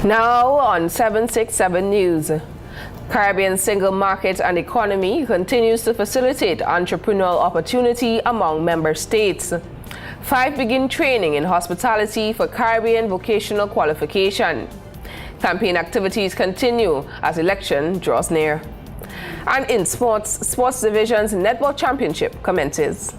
Now on 767 News. Caribbean single market and economy continues to facilitate entrepreneurial opportunity among member states. 5 begin training in hospitality for Caribbean vocational qualification. Campaign activities continue as election draws near. And in sports division's netball championship commences.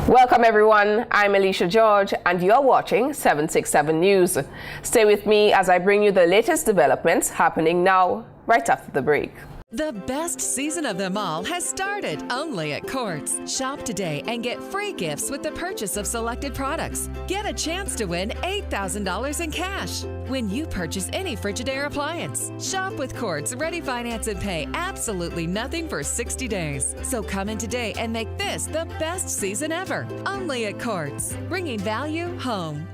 Welcome everyone, I'm Alicia George and you're watching 767 News. Stay with me as I bring you the latest developments happening now, right after the break. The best season of them all has started only at Courts. Shop today and get free gifts with the purchase of selected products. Get a chance to win $8,000 in cash when you purchase any Frigidaire appliance. Shop with Courts, ready finance and pay absolutely nothing for 60 days. So come in today and make this the best season ever. Only at Courts, bringing value home.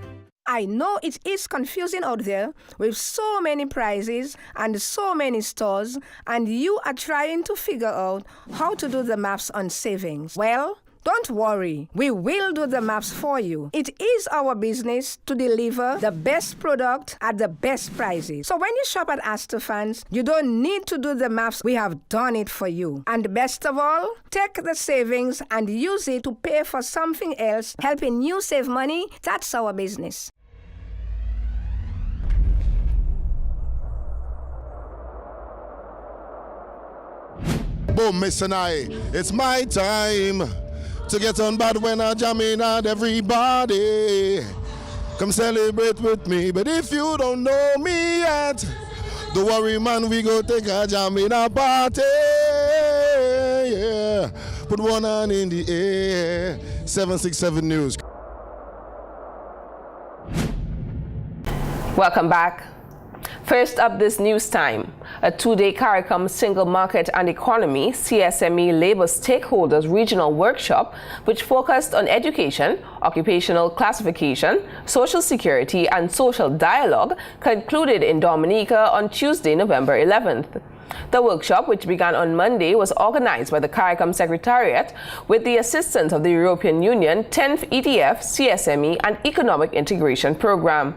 I know it is confusing out there with so many prices and so many stores, and you are trying to figure out how to do the maths on savings. Well, don't worry, we will do the maths for you. It is our business to deliver the best product at the best prices. So when you shop at Astafans, you don't need to do the maths. We have done it for you. And best of all, take the savings and use it to pay for something else, helping you save money. That's our business. Boom, Miss and I, it's my time to get on bad when I jam in at everybody. Come celebrate with me, but if you don't know me yet, don't worry man, we go take a jam in a party. Yeah, put one hand in the air. 767 News. Welcome back. First up this news time, a 2-day CARICOM Single Market and Economy CSME Labor Stakeholders Regional Workshop, which focused on education, occupational classification, social security and social dialogue, concluded in Dominica on Tuesday, November 11th. The workshop, which began on Monday, was organized by the CARICOM Secretariat with the assistance of the European Union 10th ETF, CSME and Economic Integration Program.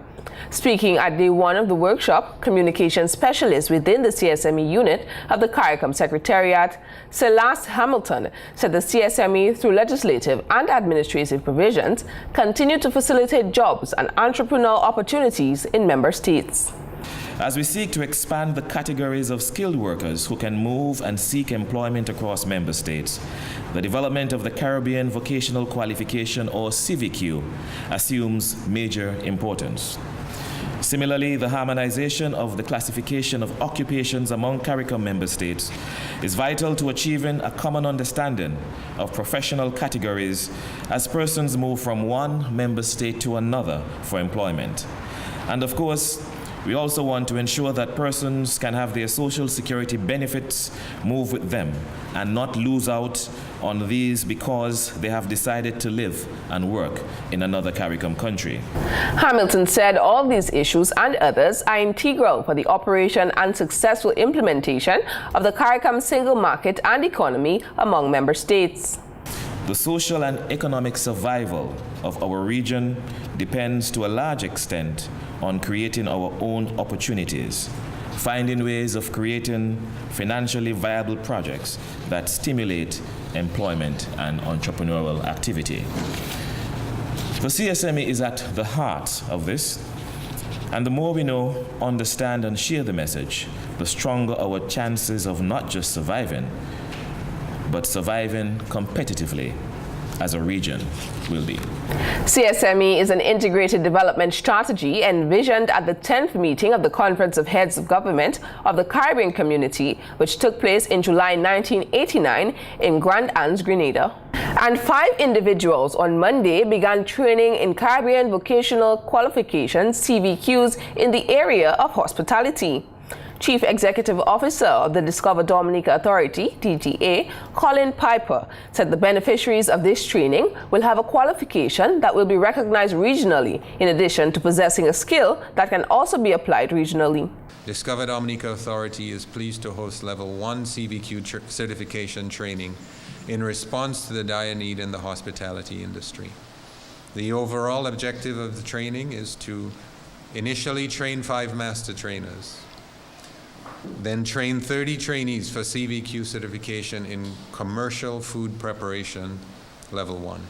Speaking at day 1 of the workshop, communication specialist within the CSME unit of the CARICOM Secretariat, Celeste Hamilton, said the CSME, through legislative and administrative provisions, continue to facilitate jobs and entrepreneurial opportunities in member states. As we seek to expand the categories of skilled workers who can move and seek employment across member states, the development of the Caribbean Vocational Qualification, or CVQ, assumes major importance. Similarly, the harmonization of the classification of occupations among CARICOM member states is vital to achieving a common understanding of professional categories as persons move from one member state to another for employment. And of course, we also want to ensure that persons can have their social security benefits move with them and not lose out on these because they have decided to live and work in another CARICOM country. Hamilton said all these issues and others are integral for the operation and successful implementation of the CARICOM Single Market and Economy among member states. The social and economic survival of our region depends to a large extent on creating our own opportunities, finding ways of creating financially viable projects that stimulate employment and entrepreneurial activity. The CSME is at the heart of this, and the more we know, understand, and share the message, the stronger our chances of not just surviving, but surviving competitively as a region will be. CSME is an integrated development strategy envisioned at the 10th meeting of the Conference of Heads of Government of the Caribbean Community, which took place in July 1989 in Grand Anse, Grenada. And 5 individuals on Monday began training in Caribbean Vocational Qualifications, CVQs, in the area of hospitality. Chief Executive Officer of the Discover Dominica Authority, DDA, Colin Piper, said the beneficiaries of this training will have a qualification that will be recognized regionally, in addition to possessing a skill that can also be applied regionally. Discover Dominica Authority is pleased to host Level 1 CVQ certification training in response to the dire need in the hospitality industry. The overall objective of the training is to initially train 5 master trainers, then train 30 trainees for CVQ certification in commercial food preparation Level 1,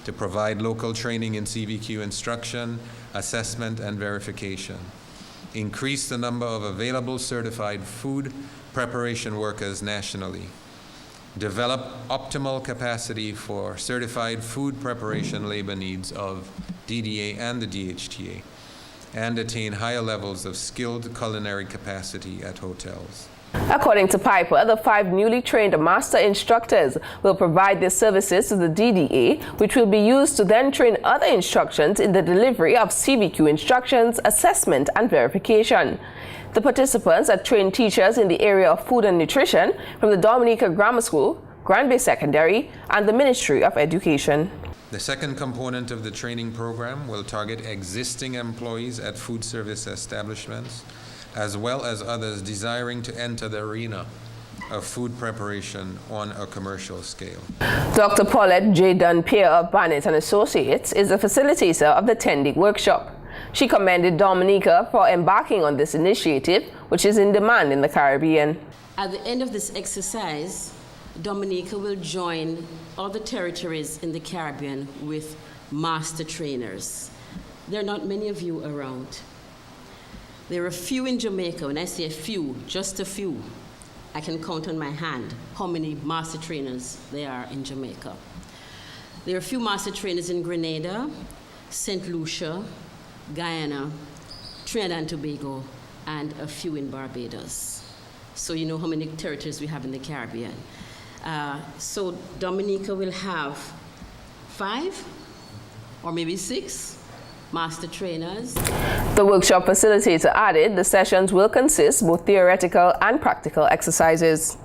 to provide local training in CVQ instruction, assessment, and verification, increase the number of available certified food preparation workers nationally, develop optimal capacity for certified food preparation labor needs of DDA and the DHTA, and attain higher levels of skilled culinary capacity at hotels. According to Piper, the 5 newly trained master instructors will provide their services to the DDA, which will be used to then train other instructions in the delivery of CVQ instructions, assessment, and verification. The participants are trained teachers in the area of food and nutrition from the Dominica Grammar School, Grand Bay Secondary, and the Ministry of Education. The second component of the training program will target existing employees at food service establishments, as well as others desiring to enter the arena of food preparation on a commercial scale. Dr. Paulette J. Dunn-Pierre of Barnett & Associates is the facilitator of the 10-day workshop. She commended Dominica for embarking on this initiative, which is in demand in the Caribbean. At the end of this exercise, Dominica will join other territories in the Caribbean with master trainers. There are not many of you around. There are a few in Jamaica. When I say a few, just a few, I can count on my hand how many master trainers there are in Jamaica. There are a few master trainers in Grenada, St. Lucia, Guyana, Trinidad and Tobago, and a few in Barbados. So you know how many territories we have in the Caribbean. So Dominica will have 5 or maybe 6 master trainers. The workshop facilitator added the sessions will consist both theoretical and practical exercises.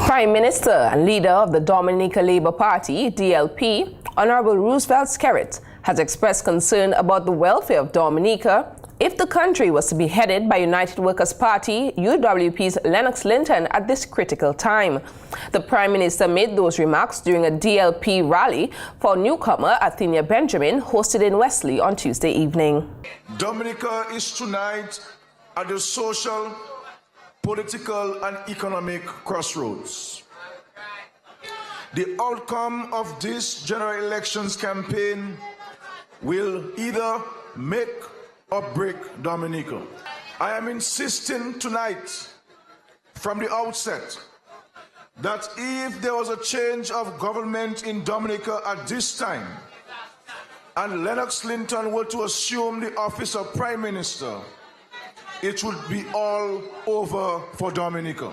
Prime Minister and leader of the Dominica Labour Party, DLP, Honorable Roosevelt Skerrit, has expressed concern about the welfare of Dominica if the country was to be headed by United Workers' Party, UWP's Lennox Linton, at this critical time. The Prime Minister made those remarks during a DLP rally for newcomer Athenia Benjamin, hosted in Wesley on Tuesday evening. Dominica is tonight at the social, political, and economic crossroads. The outcome of this general elections campaign will either make or break Dominica. I am insisting tonight from the outset that if there was a change of government in Dominica at this time and Lennox Linton were to assume the office of Prime Minister, it would be all over for Dominica.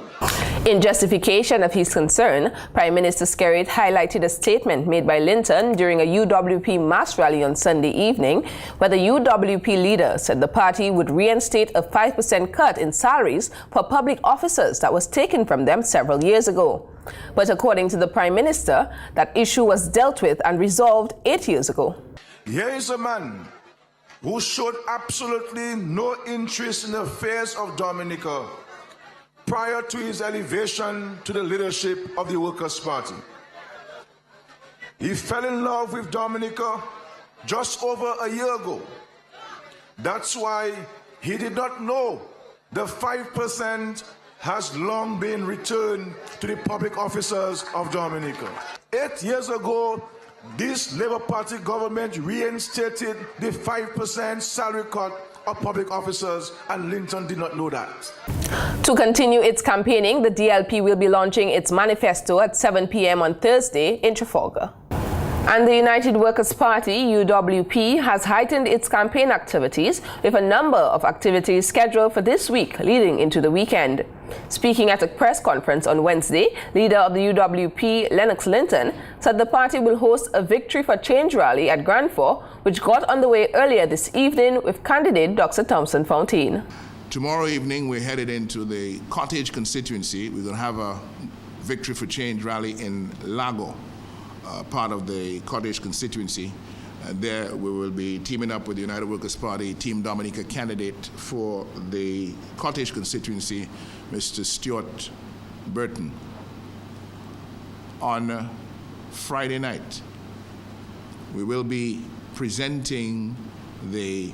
In justification of his concern, Prime Minister Skerrit highlighted a statement made by Linton during a UWP mass rally on Sunday evening, where the UWP leader said the party would reinstate a 5% cut in salaries for public officers that was taken from them several years ago. But according to the Prime Minister, that issue was dealt with and resolved 8 years ago. Here is a man who showed absolutely no interest in the affairs of Dominica prior to his elevation to the leadership of the Workers' Party. He fell in love with Dominica just over a year ago. That's why he did not know the 5% has long been returned to the public officers of Dominica. 8 years ago, this Labour Party government reinstated the 5% salary cut of public officers, and Linton did not know that. To continue its campaigning, the DLP will be launching its manifesto at 7 p.m. on Thursday in Trafalgar. And the United Workers' Party, UWP, has heightened its campaign activities with a number of activities scheduled for this week leading into the weekend. Speaking at a press conference on Wednesday, leader of the UWP, Lennox Linton, said the party will host a Victory for Change rally at Grand Fort, which got underway earlier this evening with candidate Dr. Thompson Fontaine. Tomorrow evening, we're headed into the Cottage constituency. We're going to have a Victory for Change rally in Lago, part of the Cottage constituency. There we will be teaming up with the United Workers' Party Team Dominica candidate for the Cottage constituency, Mr. Stuart Burton. On Friday night, we will be presenting the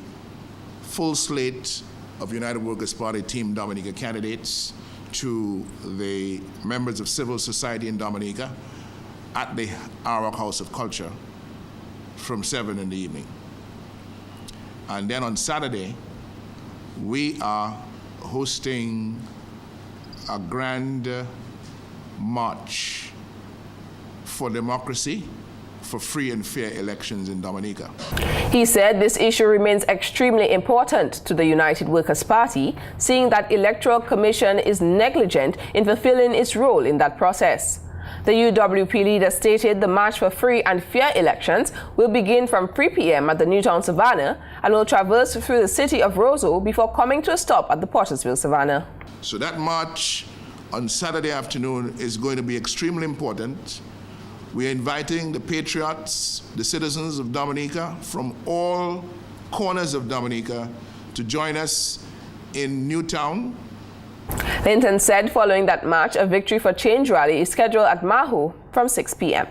full slate of United Workers' Party Team Dominica candidates to the members of civil society in Dominica at the Arawak House of Culture from 7 in the evening. And then on Saturday, we are hosting a grand march for democracy, for free and fair elections in Dominica. He said this issue remains extremely important to the United Workers' Party, seeing that Electoral Commission is negligent in fulfilling its role in that process. The UWP leader stated the March for Free and Fair Elections will begin from 3 p.m. at the Newtown Savannah and will traverse through the city of Roseau before coming to a stop at the Pottersville Savannah. So that march on Saturday afternoon is going to be extremely important. We are inviting the patriots, the citizens of Dominica from all corners of Dominica to join us in Newtown. Linton said following that march, a Victory for Change rally is scheduled at Maho from 6 p.m.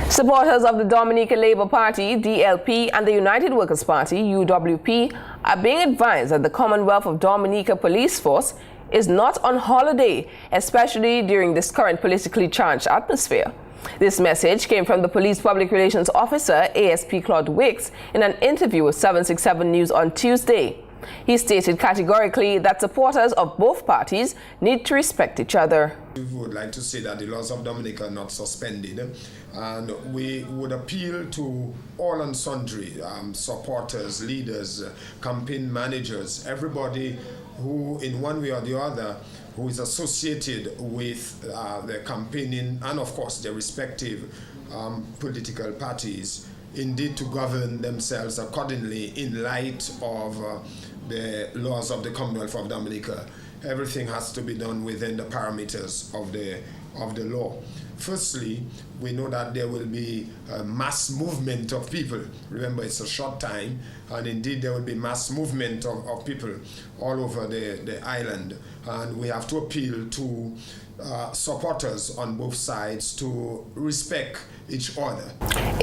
Supporters of the Dominica Labour Party, DLP, and the United Workers' Party, UWP, are being advised that the Commonwealth of Dominica Police Force is not on holiday, especially during this current politically charged atmosphere. This message came from the Police Public Relations Officer, ASP Claude Wicks, in an interview with 767 News on Tuesday. He stated categorically that supporters of both parties need to respect each other. We would like to say that the laws of Dominica are not suspended, and we would appeal to all and sundry supporters, leaders, campaign managers, everybody who in one way or the other who is associated with the campaigning and of course their respective political parties, indeed to govern themselves accordingly in light of the laws of the Commonwealth of Dominica. Everything has to be done within the parameters of the law. Firstly, we know that there will be a mass movement of people. Remember, it's a short time, and indeed there will be mass movement of people all over the island. And we have to appeal to supporters on both sides to respect each other.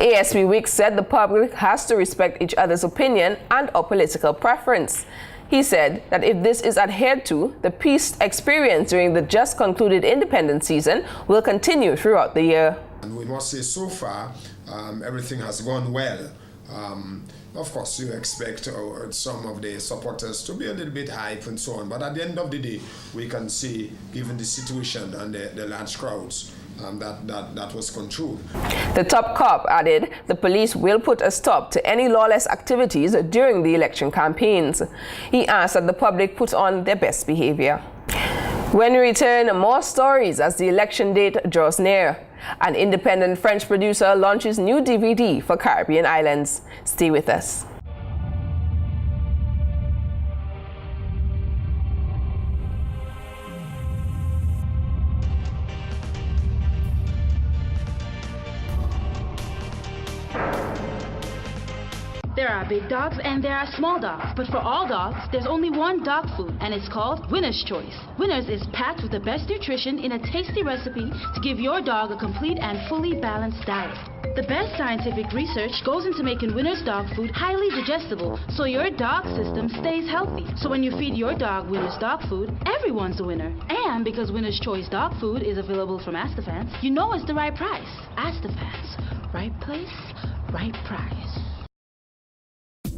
ASP Wicks said the public has to respect each other's opinion and or political preference. He said that if this is adhered to, the peace experience during the just concluded independence season will continue throughout the year. And we must say so far, everything has gone well. Of course, you expect some of the supporters to be a little bit hype and so on, but at the end of the day, we can see, given the situation and the large crowds, that was controlled. The top cop added the police will put a stop to any lawless activities during the election campaigns. He asked that the public put on their best behavior. When we return, more stories as the election date draws near. An independent French producer launches new DVD for Caribbean islands. Stay with us. There are big dogs and there are small dogs, but for all dogs, there's only one dog food, and it's called Winner's Choice. Winner's is packed with the best nutrition in a tasty recipe to give your dog a complete and fully balanced diet. The best scientific research goes into making Winner's dog food highly digestible, so your dog system stays healthy. So when you feed your dog Winner's dog food, everyone's a winner. And because Winner's Choice dog food is available from Astafans, you know it's the right price. Astafans, right place, right price.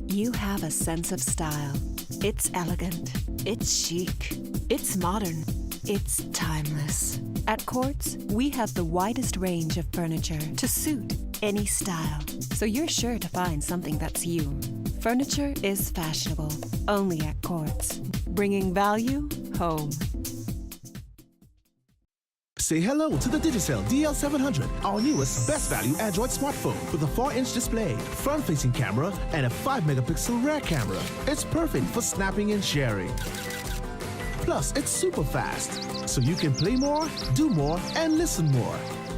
You have a sense of style. It's elegant. It's chic. It's modern. It's timeless. At Quartz, we have the widest range of furniture to suit any style, so you're sure to find something that's you. Furniture is fashionable, only at Quartz, bringing value home. Say hello to the Digicel DL700, our newest best value Android smartphone with a 4-inch display, front-facing camera, and a 5-megapixel rear camera. It's perfect for snapping and sharing. Plus, it's super fast, so you can play more, do more, and listen more.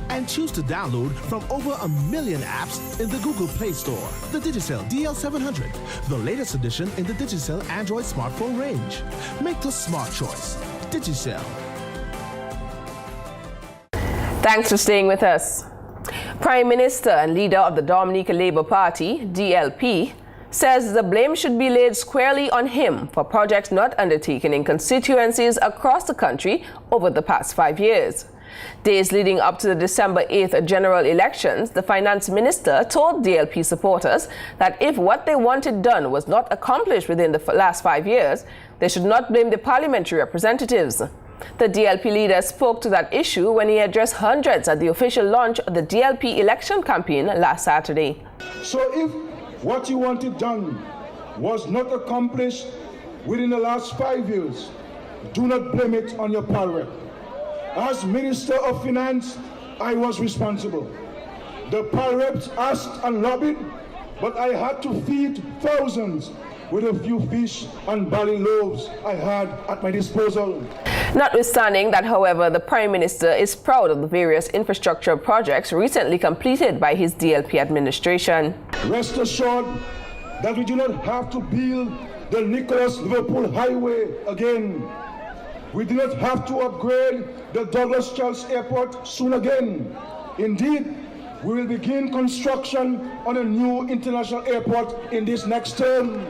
And choose to download from over 1 million apps in the Google Play Store. The Digicel DL700, the latest edition in the Digicel Android smartphone range. Make the smart choice. Digicel. Thanks for staying with us. Prime Minister and leader of the Dominica Labour Party, DLP, says the blame should be laid squarely on him for projects not undertaken in constituencies across the country over the past 5 years. Days leading up to the December 8th general elections, the finance minister told DLP supporters that if what they wanted done was not accomplished within the last 5 years, they should not blame the parliamentary representatives. The DLP leader spoke to that issue when he addressed hundreds at the official launch of the DLP election campaign last Saturday. So if what you wanted done was not accomplished within the last 5 years, do not blame it on your parliament. As Minister of Finance, I was responsible. The Reps asked and lobbied, but I had to feed thousands with a few fish and barley loaves I had at my disposal. Notwithstanding that, however, the Prime Minister is proud of the various infrastructure projects recently completed by his DLP administration. Rest assured that we do not have to build the Nicholas-Liverpool Highway again. We do not have to upgrade the Douglas Charles Airport soon again. Indeed, we will begin construction on a new international airport in this next term.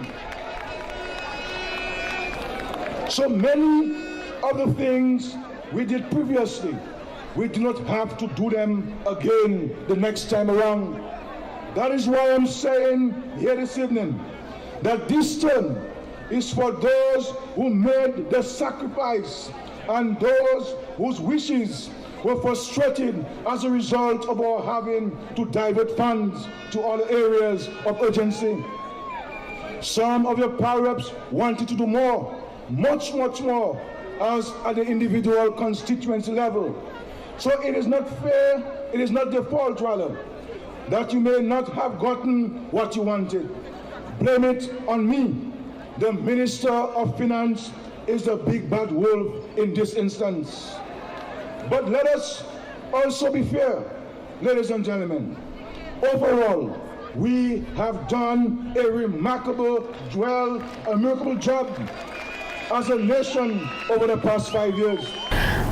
So many of the things we did previously, we do not have to do them again the next time around. That is why I'm saying here this evening that this term is for those who made the sacrifice and those whose wishes were frustrated as a result of our having to divert funds to other areas of urgency. Some of your Reps wanted to do more, much more, as at the individual constituency level. So it is not fair, it is not the fault rather, that you may not have gotten what you wanted. Blame it on me. The Minister of Finance is the big bad wolf in this instance. But let us also be fair, ladies and gentlemen. Overall, we have done a remarkable job as a nation over the past 5 years.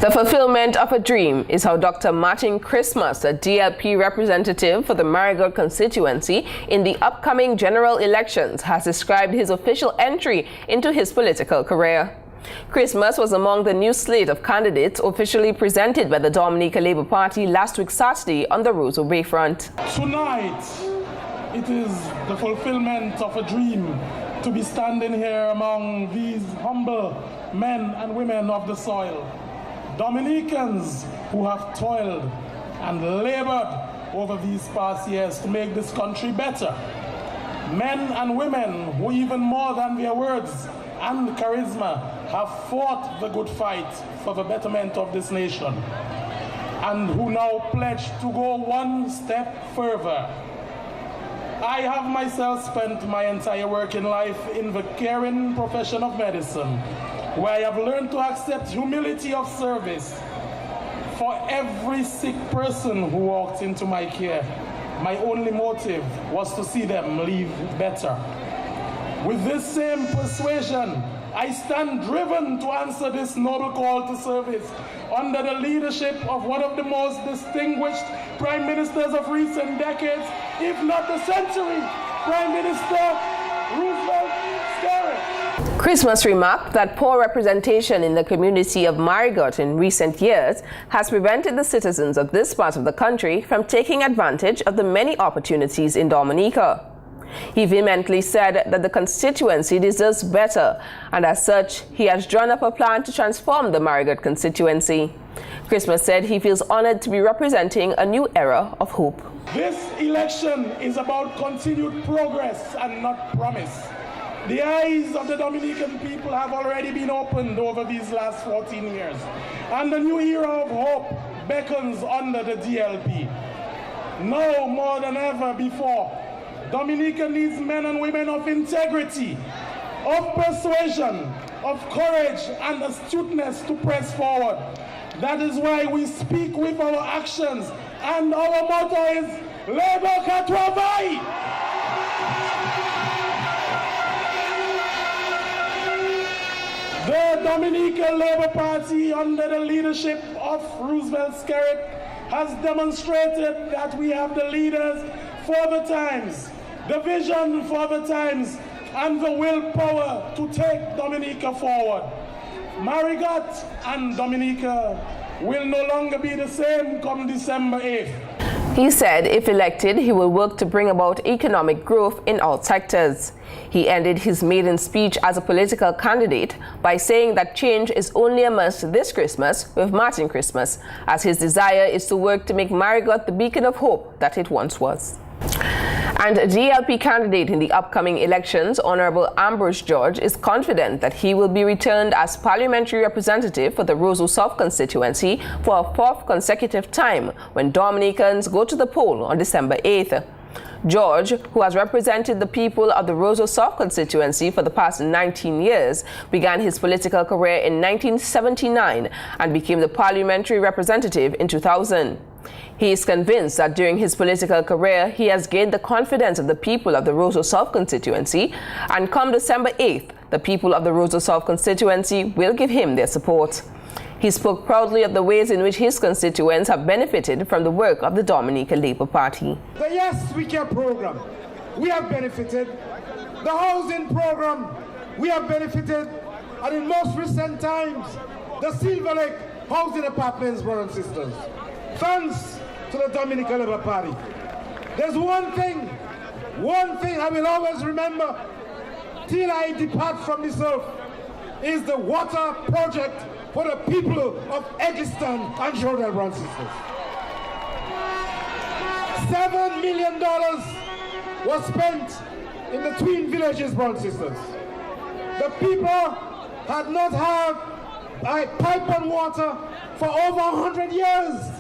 The fulfillment of a dream is how Dr. Martin Christmas, a DLP representative for the Marigot constituency in the upcoming general elections, has described his official entry into his political career. Christmas was among the new slate of candidates officially presented by the Dominica Labour Party last week Saturday on the Rosal Bayfront. Tonight, it is the fulfillment of a dream to be standing here among these humble men and women of the soil. Dominicans who have toiled and labored over these past years to make this country better. Men and women who, even more than their words and charisma, have fought the good fight for the betterment of this nation, and who now pledge to go one step further. I have myself spent my entire working life in the caring profession of medicine, where I have learned to accept humility of service. For every sick person who walked into my care, my only motive was to see them live better. With this same persuasion, I stand driven to answer this noble call to service under the leadership of one of the most distinguished prime ministers of recent decades, if not the century, Prime Minister Roosevelt Scarlett. Christmas remarked that poor representation in the community of Marigot in recent years has prevented the citizens of this part of the country from taking advantage of the many opportunities in Dominica. He vehemently said that the constituency deserves better, and as such, he has drawn up a plan to transform the Marigot constituency. Christmas said he feels honored to be representing a new era of hope. This election is about continued progress and not promise. The eyes of the Dominican people have already been opened over these last 14 years, and the new era of hope beckons under the DLP. Now more than ever before, Dominica needs men and women of integrity, of persuasion, of courage and astuteness to press forward. That is why we speak with our actions, and our motto is Labour ka travail! The Dominican Labour Party, under the leadership of Roosevelt Skerrit, has demonstrated that we have the leaders for the times, the vision for the times, and the willpower to take Dominica forward. Marigot and Dominica will no longer be the same come December 8th. He said if elected, he will work to bring about economic growth in all sectors. He ended his maiden speech as a political candidate by saying that change is only a must this Christmas with Martin Christmas, as his desire is to work to make Marigot the beacon of hope that it once was. And a DLP candidate in the upcoming elections, Honorable Ambrose George, is confident that he will be returned as parliamentary representative for the Roseau South constituency for a fourth consecutive time when Dominicans go to the poll on December 8th. George, who has represented the people of the Roseau South constituency for the past 19 years, began his political career in 1979 and became the parliamentary representative in 2000. He is convinced that during his political career, he has gained the confidence of the people of the Roseau South constituency, and come December 8th, the people of the Roseau South constituency will give him their support. He spoke proudly of the ways in which his constituents have benefited from the work of the Dominica Labour Party. The Yes We Care program, we have benefited. The housing program, we have benefited. And in most recent times, the Silver Lake housing apartments, brothers and sisters. Thanks to the Dominica Labour Party. There's one thing I will always remember till I depart from this earth, is the water project for the people of Eggleston and Jordan, brothers and sisters. $7 million was spent in the twin villages, brothers and sisters. The people had not had a pipe and water for over 100 years.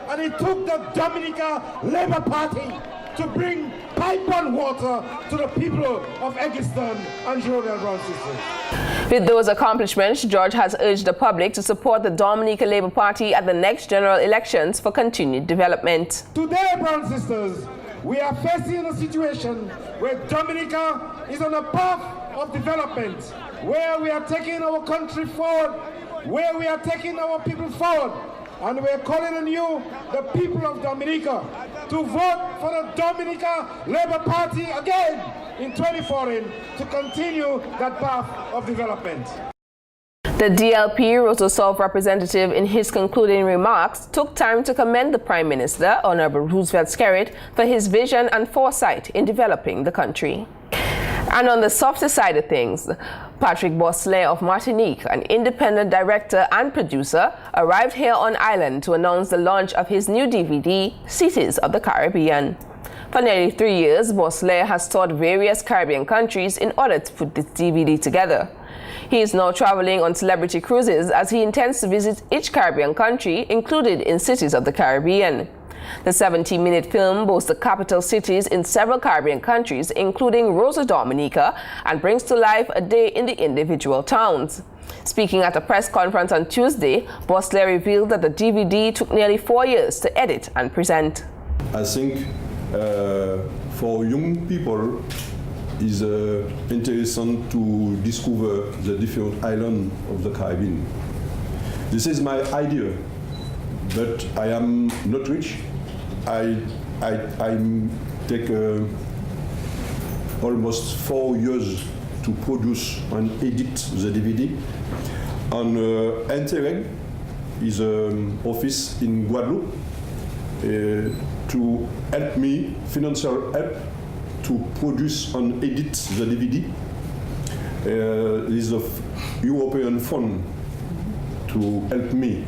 And it took the Dominica Labour Party to bring pipe and water to the people of Eggleston and Jordan, brothers and sisters. With those accomplishments, George has urged the public to support the Dominica Labour Party at the next general elections for continued development. Today, brothers and sisters, we are facing a situation where Dominica is on a path of development, where we are taking our country forward, where we are taking our people forward. And we're calling on you, the people of Dominica, to vote for the Dominica Labour Party again in 2014 to continue that path of development. The DLP Roseau South representative, in his concluding remarks, took time to commend the Prime Minister, Honorable Roosevelt Skerrit, for his vision and foresight in developing the country. And on the softer side of things, Patrick Boisseler of Martinique, an independent director and producer, arrived here on island to announce the launch of his new DVD, Cities of the Caribbean. For nearly 3 years, Boisseler has toured various Caribbean countries in order to put this DVD together. He is now traveling on celebrity cruises as he intends to visit each Caribbean country included in Cities of the Caribbean. The 70-minute film boasts the capital cities in several Caribbean countries, including Roseau Dominica, and brings to life a day in the individual towns. Speaking at a press conference on Tuesday, Boisseler revealed that the DVD took nearly 4 years to edit and present. I think for young people, it's interesting to discover the different islands of the Caribbean. This is my idea, but I am not rich. I take almost 4 years to produce and edit the DVD. And Interreg is an office in Guadeloupe to help me, financial help, to produce and edit the DVD. There is a European fund to help me.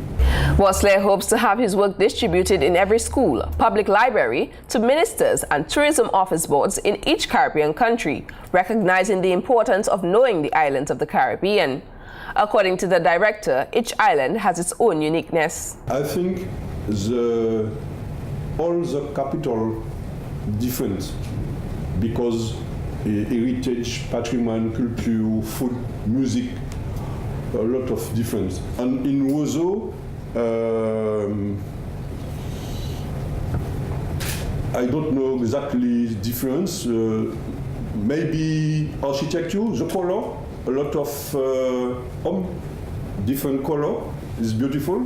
Boisseler hopes to have his work distributed in every school, public library, to ministers and tourism office boards in each Caribbean country, recognizing the importance of knowing the islands of the Caribbean. According to the director, each island has its own uniqueness. I think all the capital different because heritage, patrimoine, culture, food, music a lot of difference. And in Wozo, I don't know exactly difference. Maybe architecture, the color, a lot of different color. Is beautiful.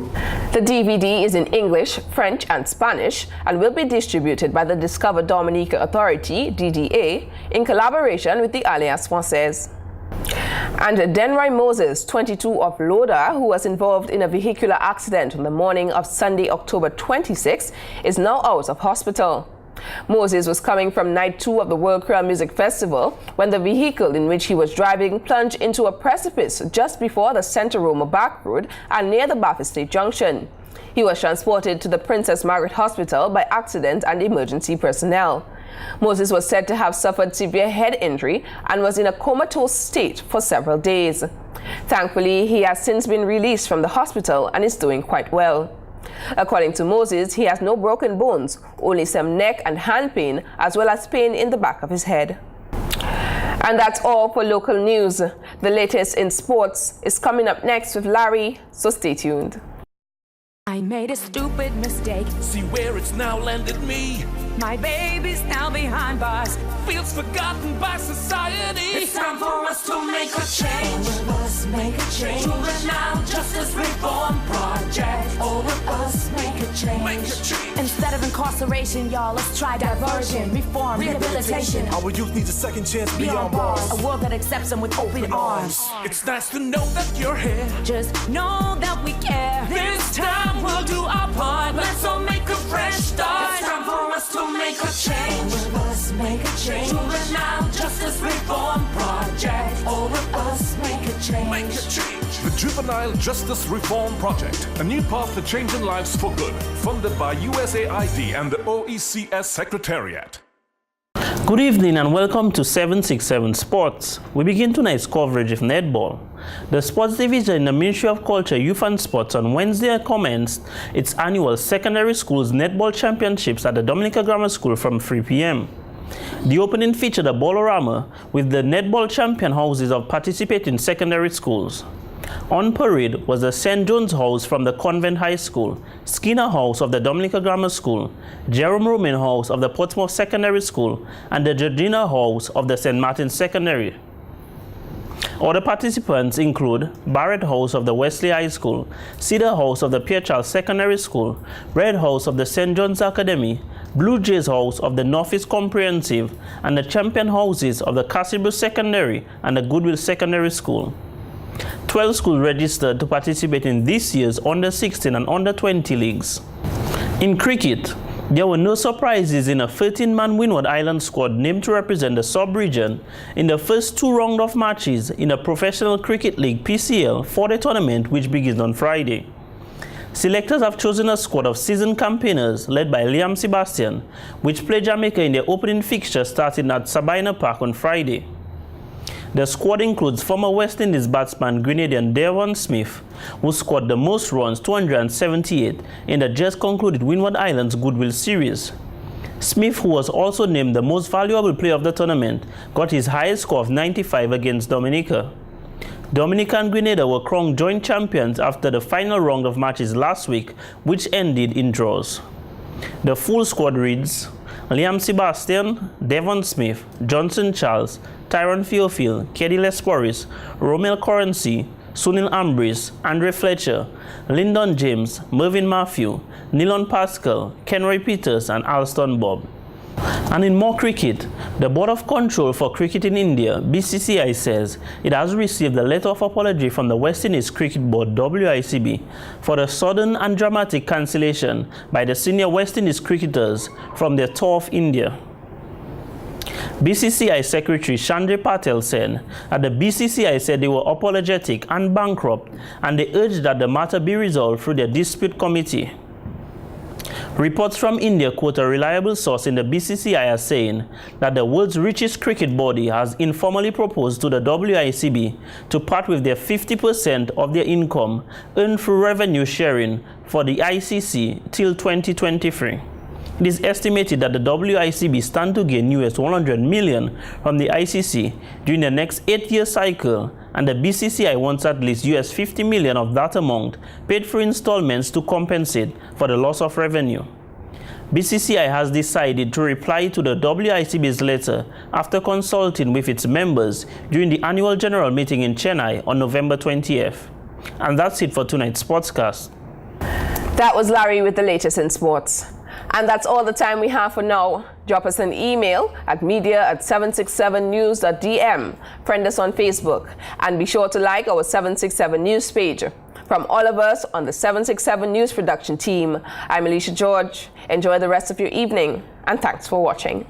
The DVD is in English, French, and Spanish and will be distributed by the Discover Dominica Authority, DDA, in collaboration with the Alliance Française. And Denroy Moses, 22 of Loda, who was involved in a vehicular accident on the morning of Sunday, October 26, is now out of hospital. Moses was coming from night 2 of the World Creole Music Festival when the vehicle in which he was driving plunged into a precipice just before the Center Roma back road and near the Baffin State Junction. He was transported to the Princess Margaret Hospital by accident and emergency personnel. Moses was said to have suffered severe head injury and was in a comatose state for several days. Thankfully, he has since been released from the hospital and is doing quite well. According to Moses, he has no broken bones, only some neck and hand pain, as well as pain in the back of his head. And that's all for local news. The latest in sports is coming up next with Larry, so stay tuned. I made a stupid mistake. See where it's now landed me. My baby's now behind bars. Feels forgotten by society. It's time for us to make a change. All of us make a change. To the Now Justice Reform Project. All of us make a change. Make a change. Instead of incarceration, y'all, let's try diversion, reform, rehabilitation. Our youth needs a second chance beyond bars. A world that accepts them with open arms. It's nice to know that you're here. Just know that we care. This time we'll do our part. Let's all make a fresh start. It's time for us to make a change. All of us make a change. To the Now Justice Reform Project. All of us make a change. Make a change. The Juvenile Justice Reform Project. A new path to changing lives for good. Funded by USAID and the OECS Secretariat. Good evening and welcome to 767 Sports. We begin tonight's coverage of netball. The sports division in the Ministry of Culture, Youth and Sports on Wednesday commenced its annual secondary schools netball championships at the Dominica Grammar School from 3 p.m. The opening featured a ballorama with the netball champion houses of participating secondary schools. On parade was the St. John's House from the Convent High School, Skinner House of the Dominica Grammar School, Jerome Roman House of the Portsmouth Secondary School, and the Georgina House of the St. Martin's Secondary. Other participants include Barrett House of the Wesley High School, Cedar House of the Pierre Charles Secondary School, Red House of the St. John's Academy, Blue Jays House of the Northeast Comprehensive, and the Champion Houses of the Cassibus Secondary and the Goodwill Secondary School. 12 schools registered to participate in this year's Under-16 and Under-20 leagues. In cricket, there were no surprises in a 13-man Windward Island squad named to represent the sub-region in the first 2 rounds of matches in the Professional Cricket League PCL for the tournament, which begins on Friday. Selectors have chosen a squad of seasoned campaigners led by Liam Sebastian, which played Jamaica in their opening fixture starting at Sabina Park on Friday. The squad includes former West Indies batsman Grenadian Devon Smith, who scored the most runs, 278, in the just concluded Windward Islands Goodwill Series. Smith, who was also named the most valuable player of the tournament, got his highest score of 95 against Dominica. Dominica and Grenada were crowned joint champions after the final round of matches last week, which ended in draws. The full squad reads: Liam Sebastian, Devon Smith, Johnson Charles, Tyron Theophile, Keddy Lesporis, Romel Currency, Sunil Ambrose, Andre Fletcher, Lyndon James, Mervyn Matthew, Nilon Pascal, Kenroy Peters, and Alston Bob. And in more cricket, the Board of Control for Cricket in India, BCCI, says it has received a letter of apology from the West Indies Cricket Board, WICB, for the sudden and dramatic cancellation by the senior West Indies cricketers from their tour of India. BCCI Secretary Chandra Patel said that the BCCI said they were apologetic and bankrupt, and they urged that the matter be resolved through their dispute committee. Reports from India quote a reliable source in the BCCI as saying that the world's richest cricket body has informally proposed to the WICB to part with their 50% of their income earned through revenue sharing for the ICC till 2023. It is estimated that the WICB stand to gain US $100 million from the ICC during the next 8-year cycle and the BCCI wants at least US $50 million of that amount paid through installments to compensate for the loss of revenue. BCCI has decided to reply to the WICB's letter after consulting with its members during the annual general meeting in Chennai on November 20th. And that's it for tonight's Sportscast. That was Larry with the latest in sports. And that's all the time we have for now. Drop us an email at media@767news.dm. Friend us on Facebook. And be sure to like our 767 News page. From all of us on the 767 News production team, I'm Alicia George. Enjoy the rest of your evening, and thanks for watching.